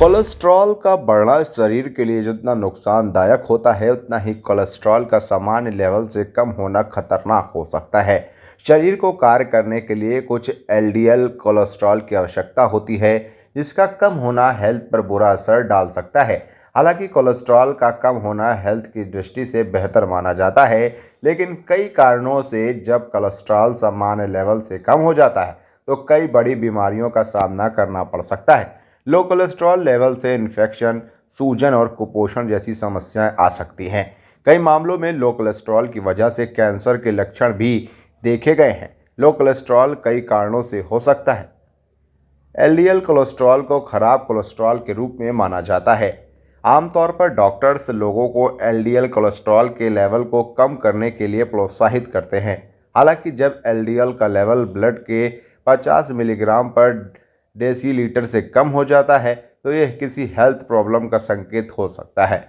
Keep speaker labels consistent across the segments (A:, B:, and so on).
A: Cholesterol का बढ़ना शरीर के लिए जितना नुकसानदायक होता है, उतना ही कोलेस्ट्रॉल का सामान्य लेवल से कम होना खतरनाक हो सकता है। शरीर को कार्य करने के लिए कुछ एलडीएल कोलेस्ट्रॉल की आवश्यकता होती है, जिसका कम होना हेल्थ पर बुरा असर डाल सकता है। हालांकि कोलेस्ट्रॉल का कम होना हेल्थ की दृष्टि से बेहतर माना जाता है, लेकिन कई कारणों से जब कोलेस्ट्रॉल सामान्य लेवल से कम हो जाता है, तो कई बड़ी बीमारियों का सामना करना पड़ सकता है। लो कोलेस्ट्रॉल लेवल से इन्फेक्शन, सूजन और कुपोषण जैसी समस्याएं आ सकती हैं। कई मामलों में लो कोलेस्ट्रॉल की वजह से कैंसर के लक्षण भी देखे गए हैं। लो कोलेस्ट्रॉल कई कारणों से हो सकता है। एलडीएल कोलेस्ट्रॉल को खराब कोलेस्ट्रॉल के रूप में माना जाता है। आमतौर पर डॉक्टर्स लोगों को एलडीएल कोलेस्ट्रॉल के लेवल को कम करने के लिए प्रोत्साहित करते हैं। हालांकि जब एलडीएल का लेवल ब्लड के 50 मिलीग्राम पर डेसीलीटर से कम हो जाता है, तो यह किसी हेल्थ प्रॉब्लम का संकेत हो सकता है।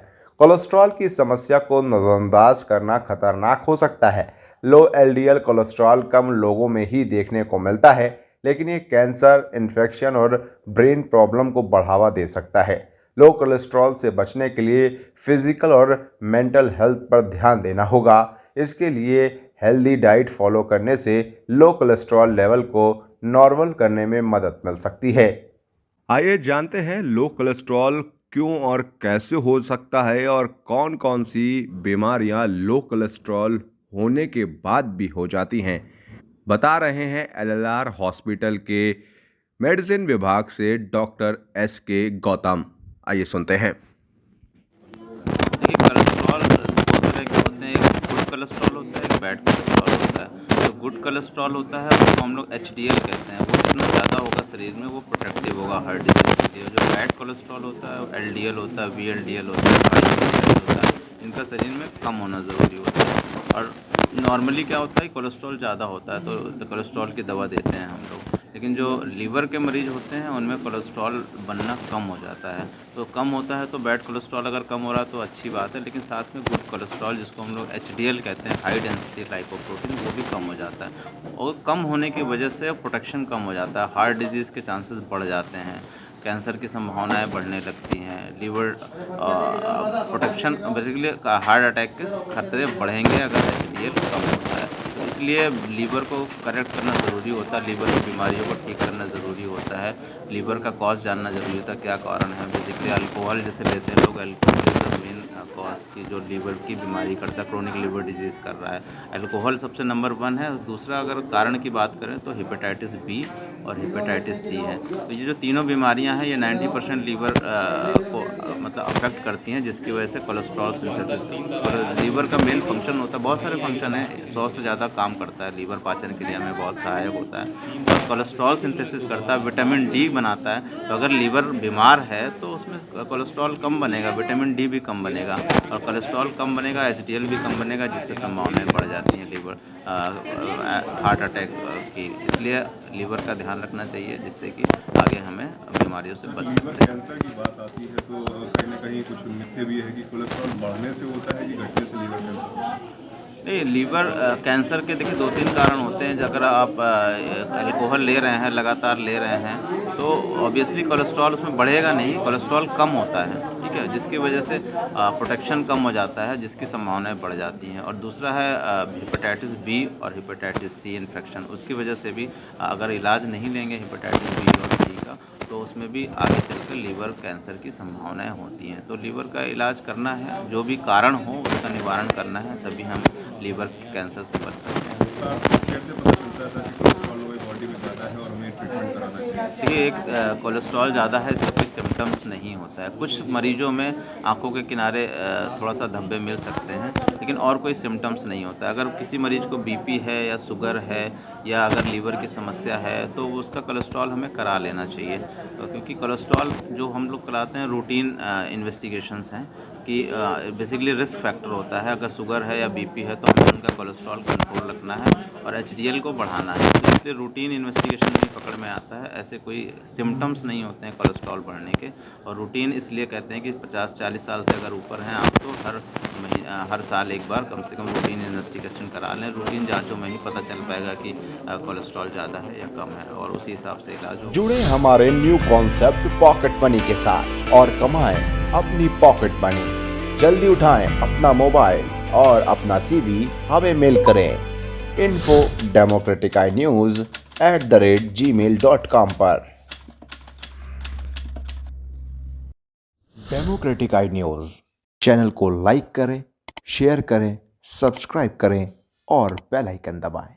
A: कोलेस्ट्रॉल की समस्या को नज़रअंदाज करना खतरनाक हो सकता है। लो एलडीएल कोलेस्ट्रॉल कम लोगों में ही देखने को मिलता है, लेकिन ये कैंसर, इन्फेक्शन और ब्रेन प्रॉब्लम को बढ़ावा दे सकता है। लो कोलेस्ट्रॉल से बचने के लिए फिजिकल और मेंटल हेल्थ पर ध्यान देना होगा। इसके लिए हेल्दी डाइट फॉलो करने से लो कोलेस्ट्रॉल लेवल को नॉर्मल करने में मदद मिल सकती है। आइए जानते हैं लो कोलेस्ट्रॉल क्यों और कैसे हो सकता है और कौन कौन सी बीमारियां लो कोलेस्ट्रॉल होने के बाद भी हो जाती हैं। बता रहे हैं एलएलआर हॉस्पिटल के मेडिसिन विभाग से डॉक्टर एस.के. गौतम। आइए सुनते हैं।
B: देखिए, कोलेस्ट्रॉल 2 तरह के होते हैं, एक गुड कोलेस्ट्रॉल होता है, एक बैड कोलेस्ट्रॉल होता है। जो गुड कोलेस्ट्रॉल होता है उसको हम लोग एचडीएल कहते हैं। वो जितना ज़्यादा होगा शरीर में वो प्रोटेक्टिव होगा हार्ट डिजीज़ के लिए। जो बैड कोलेस्ट्रॉल होता है वो एलडीएल होता है, वीएलडीएल होता है, ट्राइग्लिसराइड होता है। इनका शरीर में कम होना ज़रूरी होता है। और नॉर्मली क्या होता है, कोलेस्ट्रॉल ज़्यादा होता है तो कोलेस्ट्रॉल की दवा देते हैं हम लोग। लेकिन जो लीवर के मरीज़ होते हैं उनमें कोलेस्ट्रॉल बनना कम हो जाता है। तो कम होता है तो बैड कोलेस्ट्रॉल अगर कम हो रहा है तो अच्छी बात है, लेकिन साथ में गुड कोलेस्ट्रॉल जिसको हम लोग एचडीएल कहते हैं, हाई डेंसिटी लाइपोप्रोटीन, वो भी कम हो जाता है। और कम होने की वजह से प्रोटेक्शन कम हो जाता है, हार्ट डिजीज़ के चांसेस बढ़ जाते हैं, कैंसर की संभावनाएं बढ़ने लगती हैं, liver protection basically heart attack के खतरे बढ़ेंगे अगर एचडीएल कम होता है। तो इसलिए लीवर को करेक्ट करना ज़रूरी होता है, लीवर की बीमारियों को ठीक करना ज़रूरी होता है, लीवर का कॉज जानना ज़रूरी होता है, क्या कारण है। बेसिकली अल्कोहल जैसे लेते हैं लोग, alcohol is the main cause की जो लीवर की बीमारी करता है, क्रोनिक लीवर डिजीज़ कर रहा है। अल्कोहल सबसे नंबर 1 है। दूसरा अगर कारण की बात करें तो हेपेटाइटिस बी और हेपेटाइटिस सी है। तो ये जो तीनों बीमारियां हैं ये 90% लीवर को मतलब अफेक्ट करती हैं, जिसकी वजह से कोलेस्ट्रॉल सिंथेसिस और लीवर का मेन फंक्शन होता है, बहुत सारे फंक्शन हैं, 100 से ज़्यादा काम करता है लीवर, पाचन क्रिया में बहुत सहायक होता है और कोलेस्ट्रॉल सिंथेसिस करता है, विटामिन डी बनाता है। तो अगर लीवर बीमार है तो उसमें कोलेस्ट्रॉल कम बनेगा, विटामिन डी भी कम बनेगा और कोलेस्ट्रॉल कम बनेगा, एचडीएल भी कम बनेगा, जिससे संभावनाएं बढ़ जाती हैं लीवर हार्ट अटैक की। इसलिए लीवर का ध्यान रखना चाहिए, जिससे कि आगे हमें बीमारियों से बच
C: लीवर
B: सकते हैं।
C: कैंसर की बात आती है तो कहीं न कहीं कुछ मिथ्या भी है कि कोलेस्ट्रॉल बढ़ने से होता है कि घटने से लीवर कैंसर होता है?
B: नहीं, लीवर कैंसर के देखिए 2-3 कारण होते हैं। अगर आप अल्कोहल ले रहे हैं, लगातार ले रहे हैं, तो ऑब्वियसली कोलेस्ट्रॉल उसमें बढ़ेगा नहीं, कोलेस्ट्रॉल कम होता है, ठीक है? जिसकी वजह से प्रोटेक्शन कम हो जाता है, जिसकी संभावनाएं बढ़ जाती हैं। और दूसरा है हेपेटाइटिस बी और हेपेटाइटिस सी इन्फेक्शन। उसकी वजह से भी अगर इलाज नहीं लेंगे हेपेटाइटिस बी और सी का, तो उसमें भी आगे चलकर लीवर कैंसर की संभावनाएं होती हैं। तो लीवर का इलाज करना है, जो भी कारण हो उसका निवारण करना है, तभी हम लीवर कैंसर से बच सकते हैं।
C: तो आपको कैसे पता चलता था कि कोलेस्ट्रॉल हमारी बॉडी में ज़्यादा है और हमें ट्रीटमेंट कराना चाहिए?
B: देखिए, एक कोलेस्ट्रॉल ज़्यादा है इसका कोई सिम्टम्स नहीं होता है। कुछ मरीजों में आँखों के किनारे थोड़ा-सा धब्बे मिल सकते हैं, लेकिन और कोई सिम्टम्स नहीं होता है। अगर किसी मरीज को बीपी है या शुगर है या अगर लीवर की समस्या है, तो उसका कोलेस्ट्रॉल हमें करा लेना चाहिए। क्योंकि कोलेस्ट्रॉल जो हम लोग कराते हैं रूटीन इन्वेस्टिगेशंस हैं कि बेसिकली रिस्क फैक्टर होता है। अगर शुगर है या बीपी है तो हमें इनका कोलेस्ट्रॉल कंट्रोल रखना है और एचडीएल को बढ़ाना है। तो इसलिए रूटीन इन्वेस्टिगेशन में पकड़ में आता है, ऐसे कोई सिम्टम्स नहीं होते हैं कोलेस्ट्रॉल बढ़ने के। और रूटीन इसलिए कहते हैं कि 50-40 साल से अगर ऊपर हैं आप, तो हर साल एक बार कम से कम रूटीन इन्वेस्टिगेशन करा लें। रूटीन जाँचों में ही पता चल पाएगा कि कोलेस्ट्रॉल ज़्यादा है या कम है, और उसी हिसाब से इलाज होगा।
A: जुड़े हमारे न्यू कॉन्सेप्ट पॉकेट मनी के साथ और कमाएं अपनी पॉकेट मनी। जल्दी उठाएं अपना मोबाइल और अपना CV हमें मेल करें info@democraticnews@gmail.com पर। डेमोक्रेटिक आई न्यूज़ चैनल को लाइक करें, शेयर करें, सब्सक्राइब करें और बेल आइकन दबाएं।